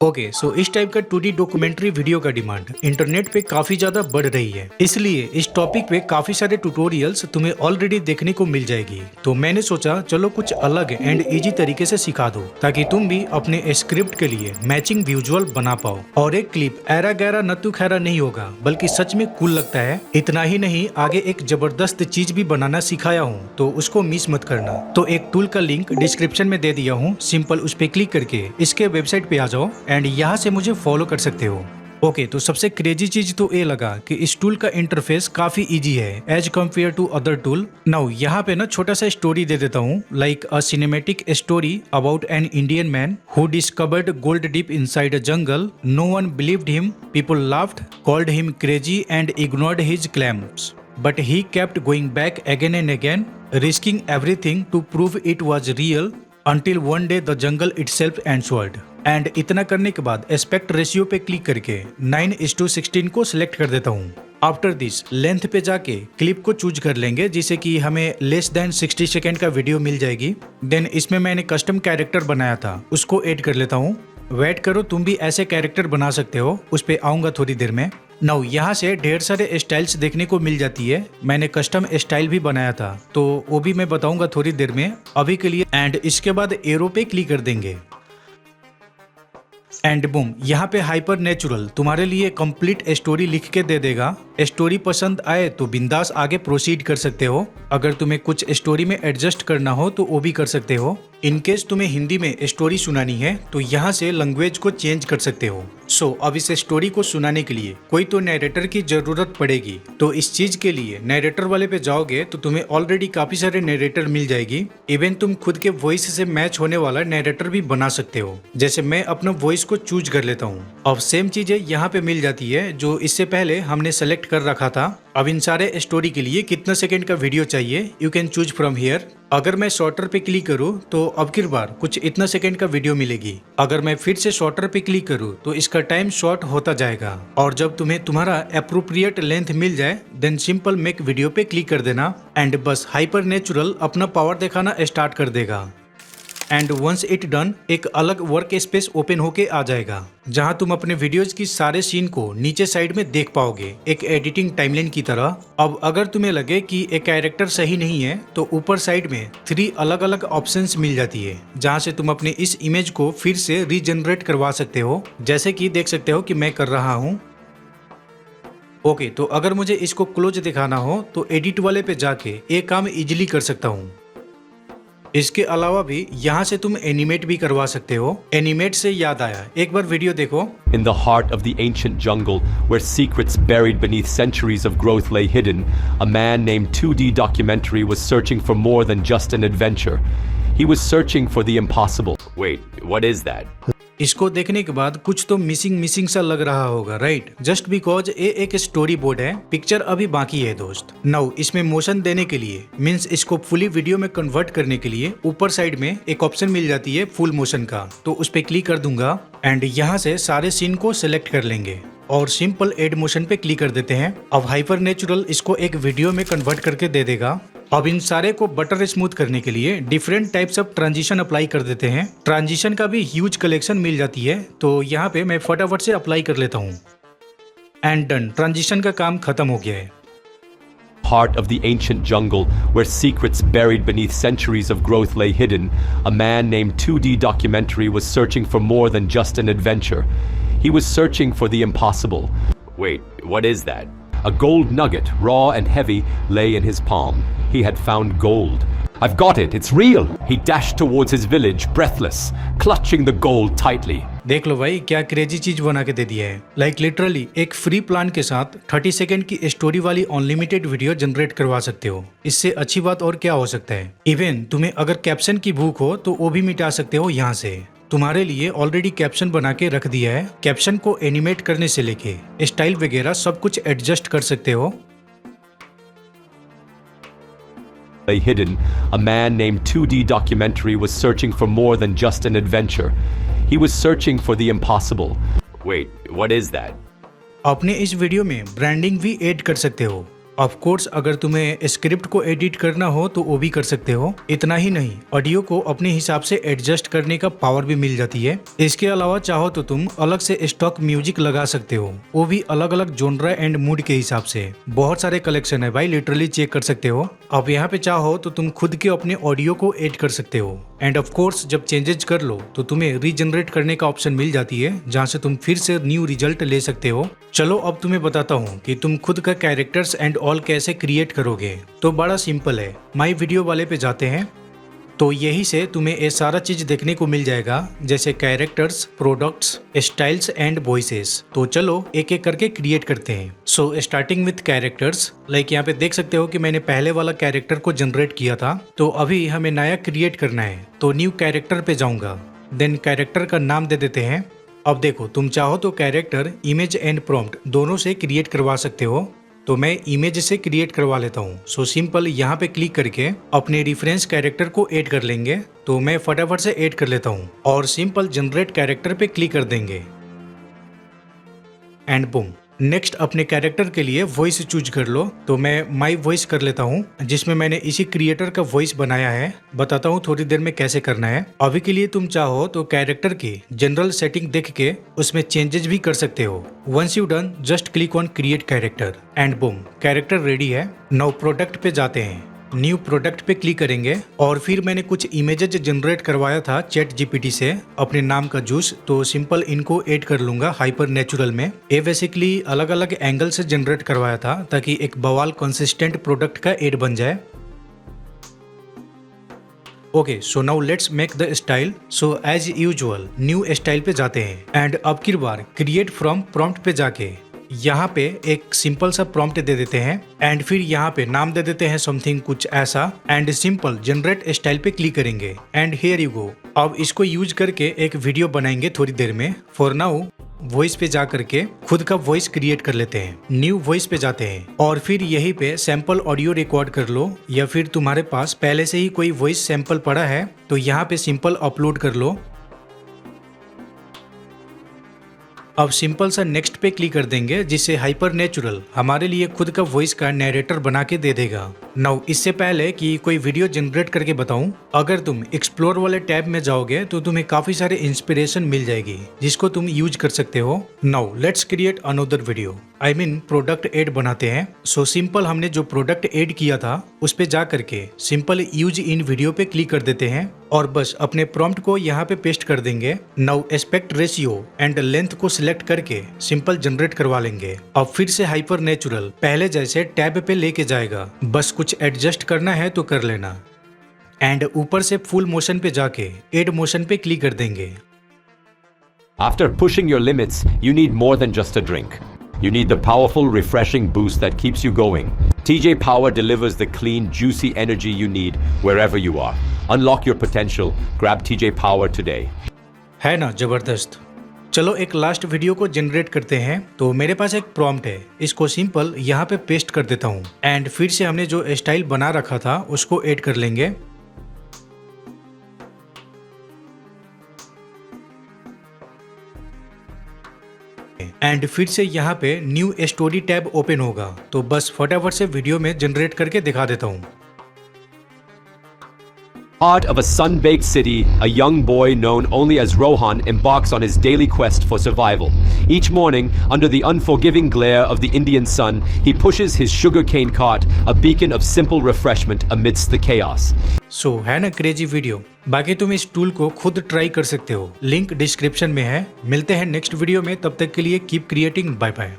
Okay so इस type का 2D documentary video का डिमांड इंटरनेट पे काफी ज्यादा बढ़ रही है, इसलिए इस टॉपिक पे काफी सारे ट्यूटोरियल्स तुम्हें ऑलरेडी देखने को मिल जाएगी। तो मैंने सोचा चलो कुछ अलग एंड इजी तरीके से सिखा दो ताकि तुम भी अपने स्क्रिप्ट के लिए मैचिंग विजुअल बना पाओ। और एक क्लिप ऐरा गैरा नत्थु खैरा नहीं होगा, बल्कि सच में कूल लगता है। इतना ही नहीं, आगे एक जबरदस्त चीज भी बनाना सिखाया हूँ, तो उसको मिस मत करना। तो एक टूल का लिंक डिस्क्रिप्शन में दे दिया हूँ, सिंपल उस पर क्लिक करके इसके वेबसाइट पे आ जाओ एंड यहाँ से मुझे फॉलो कर सकते हो। ओके तो सबसे क्रेजी चीज तो ये लगा कि इस टूल का इंटरफेस काफी इजी है as compare to other tool. Now यहाँ पे ना छोटा सा स्टोरी दे देता हूँ, like a cinematic story about an Indian man who discovered gold deep inside a jungle. No one believed him, people laughed, called him crazy and ignored his claims, but he kept going back again and again, risking everything to prove it was real until one day the jungle itself answered। And इतना करने के बाद aspect ratio पे click करके 9:16 को select कर देता हूँ। आफ्टर दिस लेंथ पे जाके क्लिप को चूज कर लेंगे, जिसे कि हमें लेस देन 60 सेकेंड का वीडियो मिल जाएगी। देन इसमें मैंने कस्टम कैरेक्टर बनाया था, उसको ऐड कर लेता हूँ। वेट करो, तुम भी ऐसे कैरेक्टर बना सकते हो, उस पे आऊंगा थोड़ी देर में। नाउ यहाँ से ढेर सारे स्टाइल्स देखने को मिल जाती है। मैंने कस्टम स्टाइल भी बनाया था, तो वो भी मैं बताऊंगा थोड़ी देर में। अभी के लिए एंड इसके बाद एरो पे क्लिक कर देंगे एंड बूम, यहाँ पे हाइपर नेचुरल तुम्हारे लिए कंप्लीट स्टोरी लिख के दे देगा। स्टोरी पसंद आए तो बिंदास आगे प्रोसीड कर सकते हो। अगर तुम्हें कुछ स्टोरी में एडजस्ट करना हो तो वो भी कर सकते हो। इनकेस तुम्हें हिंदी में स्टोरी सुनानी है तो यहाँ से लैंग्वेज को चेंज कर सकते हो। सो अब इस स्टोरी को सुनाने के लिए कोई तो नैरेटर की जरूरत पड़ेगी। तो इस चीज के लिए नैरेटर वाले पे जाओगे तो तुम्हें ऑलरेडी काफी सारे नैरेटर मिल जाएगी। इवन तुम खुद के वॉइस से मैच होने वाला नैरेटर भी बना सकते हो। जैसे मैं अपना वॉइस को चूज कर लेता हूँ। अब सेम चीजें यहाँ पे मिल जाती है जो इससे पहले हमने सेलेक्ट कर रखा था। अब इन सारे स्टोरी के लिए कितना सेकंड का वीडियो चाहिए, you can choose from here. अगर मैं शॉर्टर पे क्लिक करूँ तो अब की बार कुछ इतना सेकंड का वीडियो मिलेगी। अगर मैं फिर से शॉर्टर पे क्लिक करूँ तो इसका टाइम शॉर्ट होता जाएगा। और जब तुम्हें तुम्हारा अप्रोप्रिएट लेंथ मिल जाए देन सिंपल मेक वीडियो पे क्लिक कर देना एंड बस हाइपर नेचुरल अपना पावर दिखाना स्टार्ट कर देगा। एंड वंस इट डन, एक अलग वर्क स्पेस ओपन होके आ जाएगा जहां तुम अपने वीडियोज की सारे सीन को नीचे साइड में देख पाओगे, एक एडिटिंग टाइमलाइन की तरह। अब अगर तुम्हें लगे कि एक कैरेक्टर सही नहीं है तो ऊपर साइड में 3 अलग अलग ऑप्शंस मिल जाती है जहां से तुम अपने इस इमेज को फिर से रीजनरेट करवा सकते हो, जैसे कि देख सकते हो कि मैं कर रहा हूँ। ओके तो अगर मुझे इसको क्लोज दिखाना हो तो एडिट वाले पे जाके ये काम इजिली कर सकता हूँ। इसके अलावा भी यहाँ से तुम एनिमेट भी करवा सकते हो। एनिमेट से याद आया, एक बार वीडियो देखो। In the heart of the ancient jungle, where secrets buried beneath centuries of growth lay hidden, a man named 2D Documentary was searching for more than just an adventure. He was searching for the impossible. Wait, what is that? इसको देखने के बाद कुछ तो missing सा लग रहा होगा, राइट? जस्ट बिकॉज ये एक स्टोरी बोर्ड है, पिक्चर अभी बाकी है दोस्त। नाउ इसमें मोशन देने के लिए मीन्स इसको फुली वीडियो में कन्वर्ट करने के लिए ऊपर साइड में एक ऑप्शन मिल जाती है फुल मोशन का, तो उस पर क्लिक कर दूंगा एंड यहाँ से सारे सीन को सिलेक्ट कर लेंगे और सिंपल एड मोशन पे क्लिक कर देते हैं। अब हाइपर नेचुरल इसको एक वीडियो में कन्वर्ट करके दे देगा। अब इन सारे को बटर स्मूथ करने के लिए different types of transition apply कर देते हैं। ट्रांजिशन का भी ह्यूज कलेक्शन मिल जाती है, तो यहाँ पे मैं फटाफट से अप्लाई कर लेता हूँ एंड डन। ट्रांजिशन का काम खत्म हो गया है। Heart of the ancient jungle, where secrets buried beneath centuries of growth lay hidden, a man named 2D Documentary was searching for more than just an adventure. He was searching for the impossible. Wait, what is that? A gold nugget, raw and heavy, lay in his palm. He had found gold. I've got it, it's real! He dashed towards his village, breathless, clutching the gold tightly. देख लो भाई क्या crazy चीज बना के दे दिया है। Like literally एक free plan के साथ 30 सेकंड की स्टोरी वाली अनलिमिटेड वीडियो जनरेट करवा सकते हो। इससे अच्छी बात और क्या हो सकता है। इवन तुम्हें अगर कैप्शन की भूख हो तो वो भी मिटा सकते हो यहाँ से। तुम्हारे लिए ऑलरेडी कैप्शन बना के रख दिया है। कैप्शन को एनिमेट करने से लेके स्टाइल वगैरह सब कुछ एडजस्ट कर सकते हो। Lay hidden, a man named 2D Documentary was searching for more than just an adventure. He was searching for the impossible. Wait, what is that? अपने इस वीडियो में ब्रांडिंग भी ऐड कर सकते हो। ऑफ कोर्स अगर तुम्हें स्क्रिप्ट को एडिट करना हो तो वो भी कर सकते हो। इतना ही नहीं, ऑडियो को अपने हिसाब से एडजस्ट करने का पावर भी मिल जाती है। इसके अलावा चाहो तो तुम अलग से स्टॉक म्यूजिक लगा सकते हो, वो भी अलग अलग जोनरा एंड मूड के हिसाब से। बहुत सारे कलेक्शन है भाई, लिटरली चेक कर सकते हो। अब यहाँ पे चाहो तो तुम खुद के अपने ऑडियो को एड कर सकते हो। एंड ऑफ कोर्स जब चेंजेस कर लो तो तुम्हें रीजनरेट करने का ऑप्शन मिल जाती है, जहाँ से तुम फिर से न्यू रिजल्ट ले सकते हो। चलो अब तुम्हें बताता हूँ कि तुम खुद का कैरेक्टर्स एंड ऑल कैसे क्रिएट करोगे। तो बड़ा सिंपल है, माई वीडियो वाले पे जाते हैं तो यही से तुम्हें ये सारा चीज देखने को मिल जाएगा, जैसे characters, products, styles and voices. तो चलो एक एक करके क्रिएट करते हैं। So starting with characters, like यहाँ पे देख सकते हो कि मैंने पहले वाला कैरेक्टर को जनरेट किया था, तो अभी हमें नया क्रिएट करना है। तो न्यू कैरेक्टर पे जाऊंगा, देन कैरेक्टर का नाम दे देते हैं। अब देखो, तुम चाहो तो कैरेक्टर, इमेज एंड प्रॉम्प्ट दोनों से क्रिएट करवा सकते हो। तो मैं इमेज से क्रिएट करवा लेता हूँ। सो सिंपल यहाँ पे क्लिक करके अपने रेफरेंस कैरेक्टर को ऐड कर लेंगे। तो मैं फटाफट से ऐड कर लेता हूँ और सिंपल जनरेट कैरेक्टर पे क्लिक कर देंगे एंड बूम। नेक्स्ट अपने कैरेक्टर के लिए वॉइस चूज कर लो। तो मैं माई वॉइस कर लेता हूँ, जिसमें मैंने इसी क्रिएटर का वॉइस बनाया है। बताता हूँ थोड़ी देर में कैसे करना है। अभी के लिए तुम चाहो तो कैरेक्टर की जनरल सेटिंग देख के उसमें चेंजेस भी कर सकते हो। Once you done, just click on create character and boom, character ready है। नाउ प्रोडक्ट पे जाते हैं, न्यू प्रोडक्ट पे क्लिक करेंगे और फिर मैंने कुछ इमेजेस जनरेट करवाया था चैट जीपीटी से अपने नाम का जूस। तो सिंपल इनको ऐड कर लूंगा हाइपर नेचुरल में। ये बेसिकली अलग अलग एंगल से जनरेट करवाया था ताकि एक बवाल कंसिस्टेंट प्रोडक्ट का ऐड बन जाए। Okay, so now let's make the style. So as usual new style पे जाते हैं एंड अब की बार क्रिएट फ्रॉम प्रॉम्प्ट पे जाके यहाँ पे एक सिंपल सा प्रॉम्प्ट दे देते हैं एंड फिर यहाँ पे नाम दे देते हैं समथिंग कुछ ऐसा एंड सिंपल जनरेट स्टाइल पे क्लिक करेंगे एंड हियर यू गो। अब इसको यूज करके एक वीडियो बनाएंगे थोड़ी देर में। फॉर नाउ वॉइस पे जा करके खुद का वॉइस क्रिएट कर लेते हैं। न्यू वॉइस पे जाते हैं और फिर यहीं पे सैंपल ऑडियो रिकॉर्ड कर लो, या फिर तुम्हारे पास पहले से ही कोई वॉइस सैंपल पड़ा है तो यहाँ पे सिंपल अपलोड कर लो। अब सिंपल सा नेक्स्ट पे क्लिक कर देंगे, जिससे हाइपर नेचुरल हमारे लिए खुद का वॉइस का नैरेटर बना के दे देगा। नाउ इससे पहले कि कोई वीडियो जनरेट करके बताऊं, अगर तुम एक्सप्लोर वाले टैब में जाओगे तो तुम्हें काफी सारे इंस्पिरेशन मिल जाएगी जिसको तुम यूज कर सकते हो। Now let's create another video, I mean product add बनाते हैं। सो सिंपल हमने जो प्रोडक्ट ऐड किया था उस पे जा करके सिंपल यूज इन वीडियो पे क्लिक कर देते हैं और बस अपने प्रॉम्प्ट को यहाँ पे पेस्ट कर देंगे। Now aspect ratio and length को सिलेक्ट करके सिंपल जनरेट करवा लेंगे। अब फिर से हाइपर नेचुरल पहले जैसे टैब पे लेके जाएगा, बस कुछ एडजस्ट करना है तो कर लेना एंड ऊपर से फुल मोशन पे जाके एड मोशन पे क्लिक कर देंगे। After pushing your limits, you need more than just a drink. You need the powerful, refreshing boost that keeps you going. TJ Power delivers the clean, juicy energy you need wherever you are. Unlock your potential. Grab TJ Power today. है ना जबरदस्त। चलो एक last video को generate करते हैं। तो मेरे पास एक प्रॉम्प्ट है, इसको सिंपल यहाँ पे पेस्ट कर देता हूँ एंड फिर से हमने जो स्टाइल बना रखा था उसको ऐड कर लेंगे। एंड फिर से यहाँ पे न्यू स्टोरी टैब ओपन होगा। तो बस फटाफट से वीडियो में जनरेट करके दिखा देता हूँ। Heart of a sun-baked city, a young boy known only as Rohan embarks on his daily quest for survival. Each morning, under the unforgiving glare of the Indian sun, he pushes his sugarcane cart, a beacon of simple refreshment amidst the chaos. सो है ना crazy video. बाकी तुम इस tool को खुद try कर सकते हो, लिंक डिस्क्रिप्शन में है। मिलते हैं नेक्स्ट वीडियो में, तब तक के लिए कीप क्रिएटिंग। Bye bye.